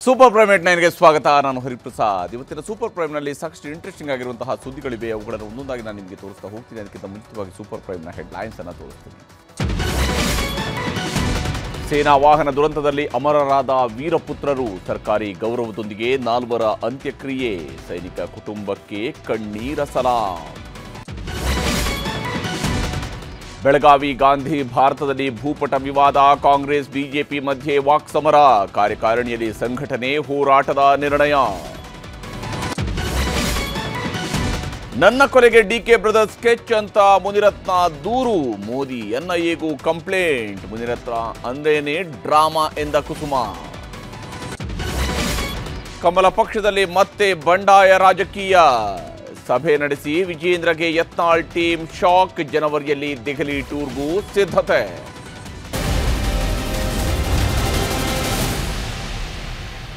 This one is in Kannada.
ಸೂಪರ್ ಪ್ರೈಮ್ ನೆಟ್ 9ಗೆ ಸ್ವಾಗತ. ನಾನು ಹರಿಪ್ರಸಾದ್. ಇವತ್ತಿನ ಸೂಪರ್ ಪ್ರೈಮ್ನಲ್ಲಿ ಸಾಕಷ್ಟು ಇಂಟ್ರೆಸ್ಟಿಂಗ್ ಆಗಿರುವಂತಹ ಸುದ್ದಿಗಳಿವೆ. ಅವುಗಳನ್ನು ಒಂದೊಂದಾಗಿ ನಾನು ನಿಮಗೆ ತೋರಿಸ್ತಾ ಹೋಗ್ತೀನಿ. ಅದಕ್ಕಿಂತ ಮುಂಚಿತವಾಗಿ ಸೂಪರ್ ಪ್ರೈಮ್ನ ಹೆಡ್ಲೈನ್ಸ್ ಅನ್ನು ತೋರಿಸ್ತೀನಿ. ಸೇನಾ ವಾಹನ ದುರಂತದಲ್ಲಿ ಅಮರರಾದ ವೀರಪುತ್ರರು, ಸರ್ಕಾರಿ ಗೌರವದೊಂದಿಗೆ 4 ಅಂತ್ಯಕ್ರಿಯೆ, ಸೈನಿಕ ಕುಟುಂಬಕ್ಕೆ ಕಣ್ಣೀರ ಸಲಾಂ. ಬೆಳಗಾವಿ ಗಾಂಧಿ ಭಾರತದಲ್ಲಿ ಭೂಪಟ ವಿವಾದ, ಕಾಂಗ್ರೆಸ್ ಬಿಜೆಪಿ ಮಧ್ಯೆ ವಾಕ್ಸಮರ, ಕಾರ್ಯಕಾರಿಣಿಯಲ್ಲಿ ಸಂಘಟನೆ ಹೋರಾಟದ ನಿರ್ಣಯ. ನನ್ನ ಕೊಲೆಗೆ ಡಿಕೆ ಬ್ರದರ್ಸ್ ಸ್ಕೆಚ್ ಅಂತ ಮುನಿರತ್ನ ದೂರು, ಮೋದಿ ಎನ್ಐಎಗೂ ಕಂಪ್ಲೇಂಟ್, ಮುನಿರತ್ನ ಅಂದ್ರೇನೆ ಡ್ರಾಮಾ ಎಂದ ಕುಸುಮ. ಕಮಲ ಪಕ್ಷದಲ್ಲಿ ಮತ್ತೆ ಬಂಡಾಯ ರಾಜಕೀಯ, ಸಭೆ ನಡೆಸಿ ವಿಜೇಂದ್ರಗೆ ಯತ್ನಾಳ್ ಟೀಮ್ ಶಾಕ್, ಜನವರಿಯಲ್ಲಿ ದೆಹಲಿ ಟೂರ್ಗೂ ಸಿದ್ಧತೆ.